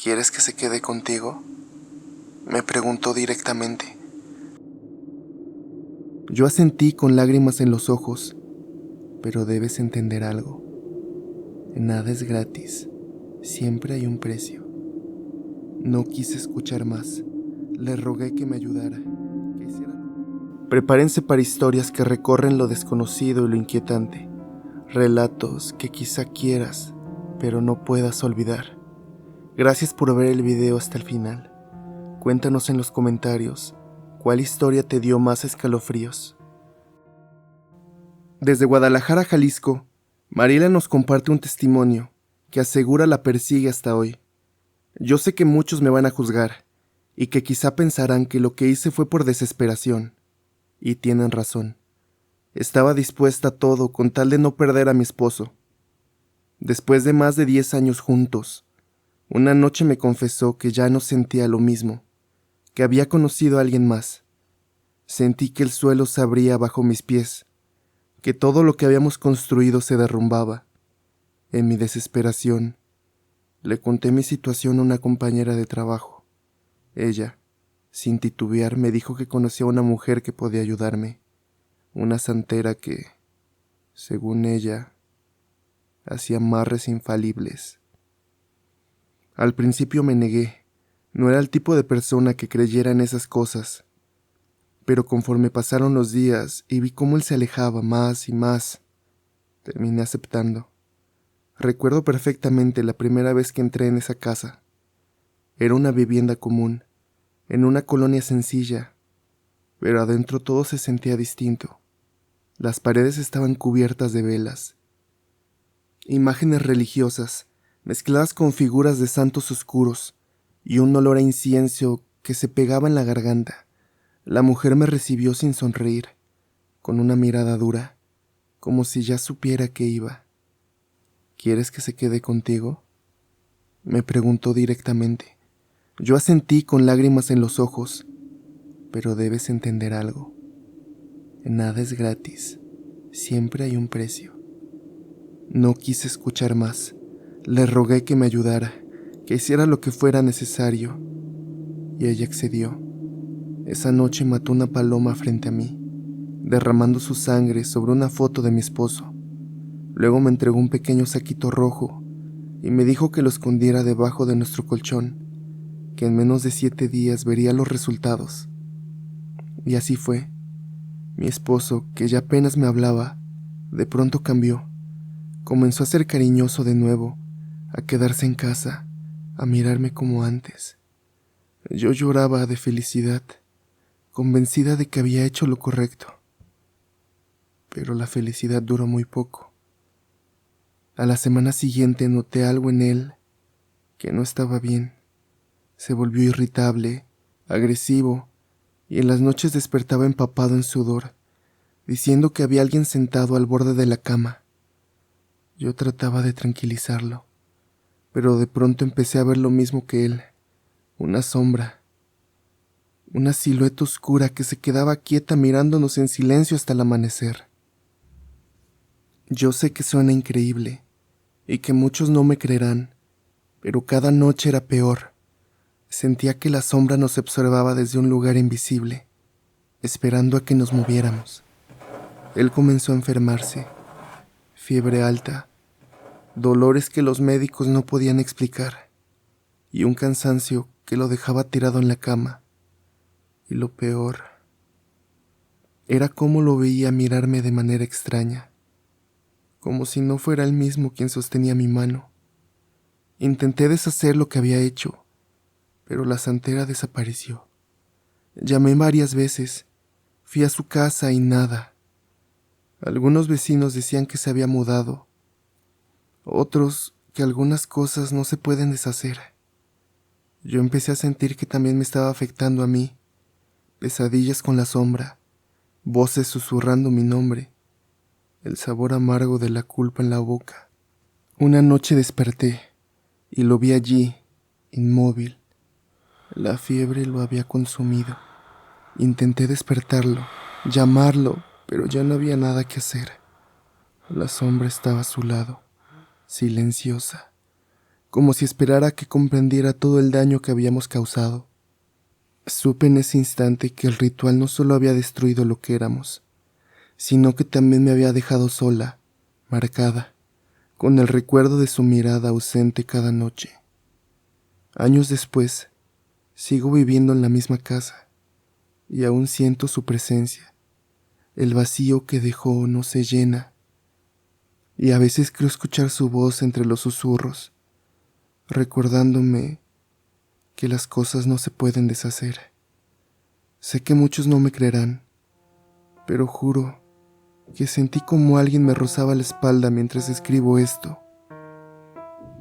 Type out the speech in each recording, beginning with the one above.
¿Quieres que se quede contigo?, me preguntó directamente. Yo asentí con lágrimas en los ojos, pero debes entender algo. Nada es gratis, siempre hay un precio. No quise escuchar más, le rogué que me ayudara, que hiciera... Prepárense para historias que recorren lo desconocido y lo inquietante, relatos que quizá quieras, pero no puedas olvidar. Gracias por ver el video hasta el final. Cuéntanos en los comentarios cuál historia te dio más escalofríos. Desde Guadalajara, Jalisco, Mariela nos comparte un testimonio que asegura la persigue hasta hoy. Yo sé que muchos me van a juzgar y que quizá pensarán que lo que hice fue por desesperación. Y tienen razón. Estaba dispuesta a todo con tal de no perder a mi esposo. Después de más de 10 años juntos, una noche me confesó que ya no sentía lo mismo, que había conocido a alguien más. Sentí que el suelo se abría bajo mis pies, que todo lo que habíamos construido se derrumbaba. En mi desesperación, le conté mi situación a una compañera de trabajo. Ella, sin titubear, me dijo que conocía a una mujer que podía ayudarme, una santera que, según ella, hacía amarres infalibles. Al principio me negué, no era el tipo de persona que creyera en esas cosas, pero conforme pasaron los días y vi cómo él se alejaba más y más, terminé aceptando. Recuerdo perfectamente la primera vez que entré en esa casa. Era una vivienda común, en una colonia sencilla, pero adentro todo se sentía distinto. Las paredes estaban cubiertas de velas, imágenes religiosas, mezcladas con figuras de santos oscuros, y un olor a incienso que se pegaba en la garganta. La mujer me recibió sin sonreír, con una mirada dura, como si ya supiera que iba. ¿Quieres que se quede contigo?, me preguntó directamente. Yo asentí con lágrimas en los ojos, pero debes entender algo. Nada es gratis, siempre hay un precio. No quise escuchar más, le rogué que me ayudara, que hiciera lo que fuera necesario, y ella accedió. Esa noche mató una paloma frente a mí, derramando su sangre sobre una foto de mi esposo. Luego me entregó un pequeño saquito rojo y me dijo que lo escondiera debajo de nuestro colchón, que en menos de 7 días vería los resultados. Y así fue. Mi esposo, que ya apenas me hablaba, de pronto cambió. Comenzó a ser cariñoso de nuevo, a quedarse en casa, a mirarme como antes. Yo lloraba de felicidad, convencida de que había hecho lo correcto. Pero la felicidad duró muy poco. A la semana siguiente noté algo en él que no estaba bien. Se volvió irritable, agresivo, y en las noches despertaba empapado en sudor, diciendo que había alguien sentado al borde de la cama. Yo trataba de tranquilizarlo, pero de pronto empecé a ver lo mismo que él, una sombra, una silueta oscura que se quedaba quieta mirándonos en silencio hasta el amanecer. Yo sé que suena increíble y que muchos no me creerán, pero cada noche era peor. Sentía que la sombra nos observaba desde un lugar invisible, esperando a que nos moviéramos. Él comenzó a enfermarse, fiebre alta, dolores que los médicos no podían explicar, y un cansancio que lo dejaba tirado en la cama. Y lo peor era cómo lo veía mirarme de manera extraña, como si no fuera él mismo quien sostenía mi mano. Intenté deshacer lo que había hecho, pero la santera desapareció. Llamé varias veces, fui a su casa y nada. Algunos vecinos decían que se había mudado, otros que algunas cosas no se pueden deshacer. Yo empecé a sentir que también me estaba afectando a mí, pesadillas con la sombra, voces susurrando mi nombre, el sabor amargo de la culpa en la boca. Una noche desperté y lo vi allí, inmóvil. La fiebre lo había consumido. Intenté despertarlo, llamarlo, pero ya no había nada que hacer. La sombra estaba a su lado, silenciosa, como si esperara que comprendiera todo el daño que habíamos causado. Supe en ese instante que el ritual no solo había destruido lo que éramos, sino que también me había dejado sola, marcada, con el recuerdo de su mirada ausente cada noche. Años después, sigo viviendo en la misma casa, y aún siento su presencia. El vacío que dejó no se llena, y a veces creo escuchar su voz entre los susurros, recordándome que las cosas no se pueden deshacer. Sé que muchos no me creerán, pero juro que sentí como alguien me rozaba la espalda mientras escribo esto,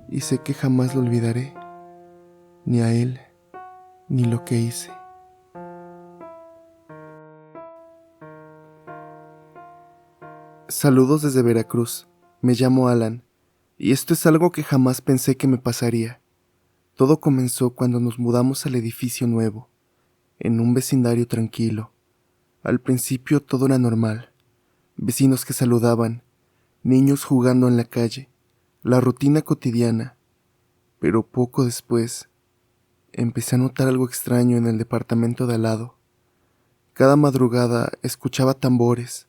y sé que jamás lo olvidaré, ni a él, ni lo que hice. Saludos desde Veracruz. Me llamo Alan, y esto es algo que jamás pensé que me pasaría. Todo comenzó cuando nos mudamos al edificio nuevo, en un vecindario tranquilo. Al principio todo era normal. Vecinos que saludaban, niños jugando en la calle, la rutina cotidiana. Pero poco después, empecé a notar algo extraño en el departamento de al lado. Cada madrugada escuchaba tambores,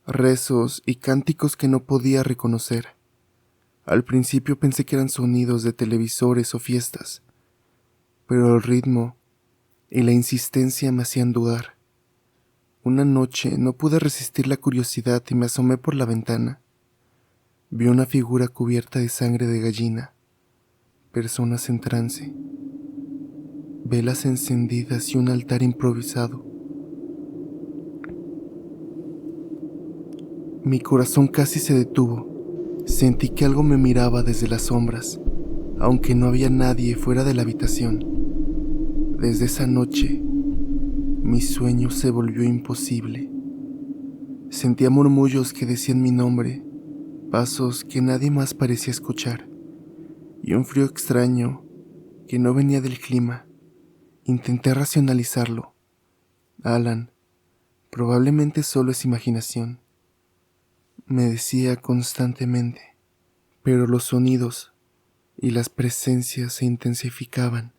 rezos y cánticos que no podía reconocer. Al principio pensé que eran sonidos de televisores o fiestas, pero el ritmo y la insistencia me hacían dudar. Una noche no pude resistir la curiosidad y me asomé por la ventana. Vi una figura cubierta de sangre de gallina, personas en trance, velas encendidas y un altar improvisado. Mi corazón casi se detuvo. Sentí que algo me miraba desde las sombras, aunque no había nadie fuera de la habitación. Desde esa noche, mi sueño se volvió imposible. Sentía murmullos que decían mi nombre, pasos que nadie más parecía escuchar, y un frío extraño que no venía del clima. Intenté racionalizarlo. Alan, probablemente solo es imaginación, me decía constantemente, pero los sonidos y las presencias se intensificaban,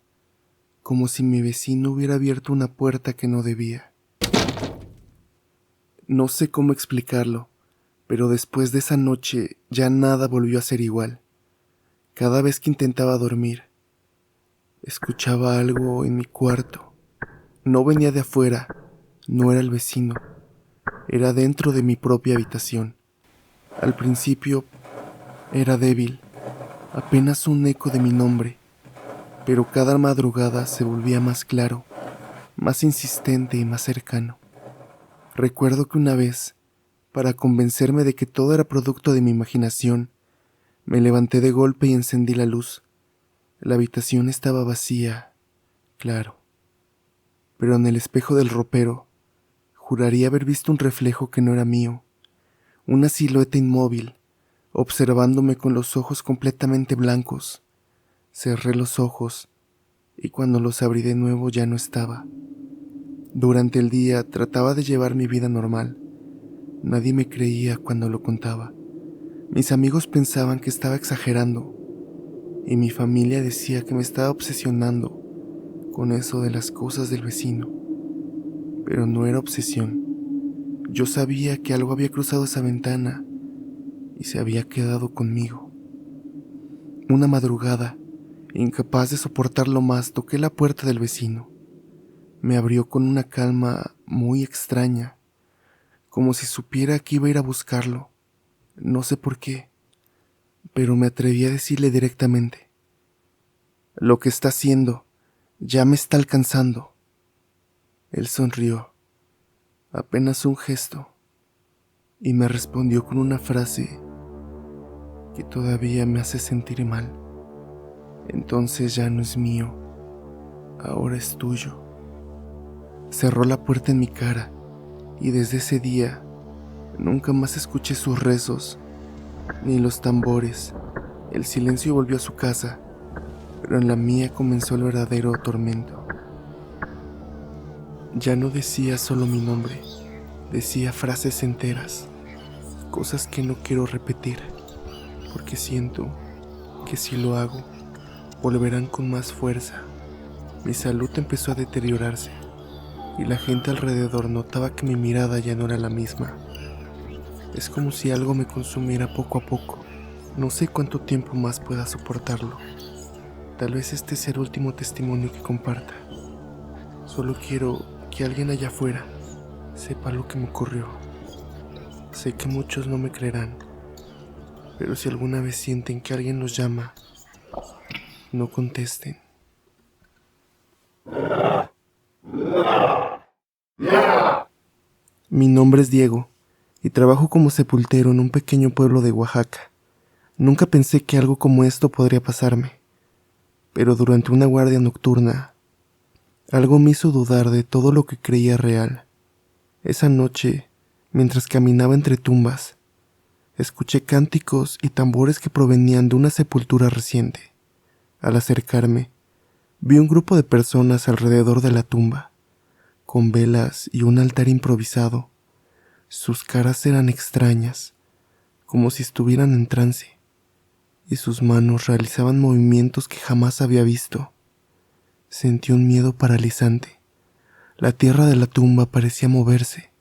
como si mi vecino hubiera abierto una puerta que no debía. No sé cómo explicarlo, pero después de esa noche ya nada volvió a ser igual. Cada vez que intentaba dormir, escuchaba algo en mi cuarto. No venía de afuera, no era el vecino, era dentro de mi propia habitación. Al principio era débil, apenas un eco de mi nombre, pero cada madrugada se volvía más claro, más insistente y más cercano. Recuerdo que una vez, para convencerme de que todo era producto de mi imaginación, me levanté de golpe y encendí la luz. La habitación estaba vacía, claro, pero en el espejo del ropero juraría haber visto un reflejo que no era mío, una silueta inmóvil, observándome con los ojos completamente blancos. Cerré los ojos y cuando los abrí de nuevo ya no estaba. Durante el día trataba de llevar mi vida normal. Nadie me creía cuando lo contaba. Mis amigos pensaban que estaba exagerando y mi familia decía que me estaba obsesionando con eso de las cosas del vecino. Pero no era obsesión. Yo sabía que algo había cruzado esa ventana y se había quedado conmigo. Una madrugada, incapaz de soportarlo más, toqué la puerta del vecino. Me abrió con una calma muy extraña, como si supiera que iba a ir a buscarlo. No sé por qué, pero me atreví a decirle directamente: «Lo que está haciendo ya me está alcanzando». Él sonrió, apenas un gesto, y me respondió con una frase que todavía me hace sentir mal. «Entonces ya no es mío, ahora es tuyo». Cerró la puerta en mi cara y desde ese día nunca más escuché sus rezos, ni los tambores. El silencio volvió a su casa, pero en la mía comenzó el verdadero tormento. Ya no decía solo mi nombre, decía frases enteras, cosas que no quiero repetir, porque siento que si lo hago, volverán con más fuerza. Mi salud empezó a deteriorarse y la gente alrededor notaba que mi mirada ya no era la misma. Es como si algo me consumiera poco a poco. No sé cuánto tiempo más pueda soportarlo. Tal vez este sea el último testimonio que comparta. Solo quiero que alguien allá afuera sepa lo que me ocurrió. Sé que muchos no me creerán, pero si alguna vez sienten que alguien los llama, no contesten. Mi nombre es Diego y trabajo como sepultero en un pequeño pueblo de Oaxaca. Nunca pensé que algo como esto podría pasarme, pero durante una guardia nocturna, algo me hizo dudar de todo lo que creía real. Esa noche, mientras caminaba entre tumbas, escuché cánticos y tambores que provenían de una sepultura reciente. Al acercarme, vi un grupo de personas alrededor de la tumba, con velas y un altar improvisado. Sus caras eran extrañas, como si estuvieran en trance, y sus manos realizaban movimientos que jamás había visto. Sentí un miedo paralizante. La tierra de la tumba parecía moverse,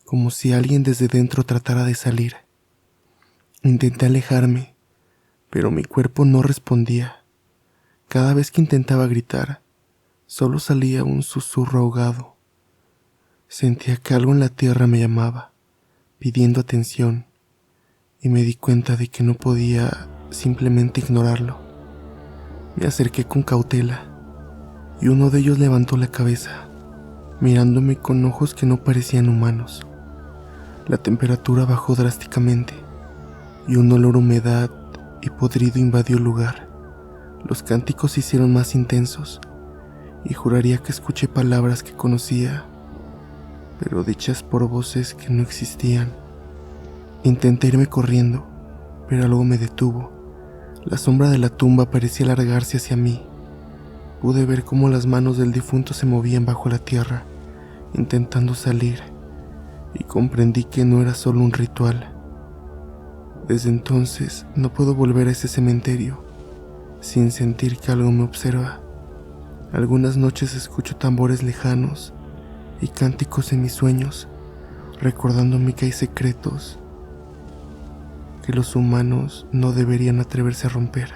como si alguien desde dentro tratara de salir. Intenté alejarme, pero mi cuerpo no respondía. Cada vez que intentaba gritar, solo salía un susurro ahogado. Sentía que algo en la tierra me llamaba, pidiendo atención, y me di cuenta de que no podía simplemente ignorarlo. Me acerqué con cautela, y uno de ellos levantó la cabeza, mirándome con ojos que no parecían humanos. La temperatura bajó drásticamente, y un olor a humedad y podrido invadió el lugar. Los cánticos se hicieron más intensos, y juraría que escuché palabras que conocía, pero dichas por voces que no existían. Intenté irme corriendo, pero algo me detuvo. La sombra de la tumba parecía alargarse hacia mí. Pude ver cómo las manos del difunto se movían bajo la tierra, intentando salir, y comprendí que no era solo un ritual. Desde entonces no puedo volver a ese cementerio sin sentir que algo me observa. Algunas noches escucho tambores lejanos y cánticos en mis sueños, recordándome que hay secretos que los humanos no deberían atreverse a romper.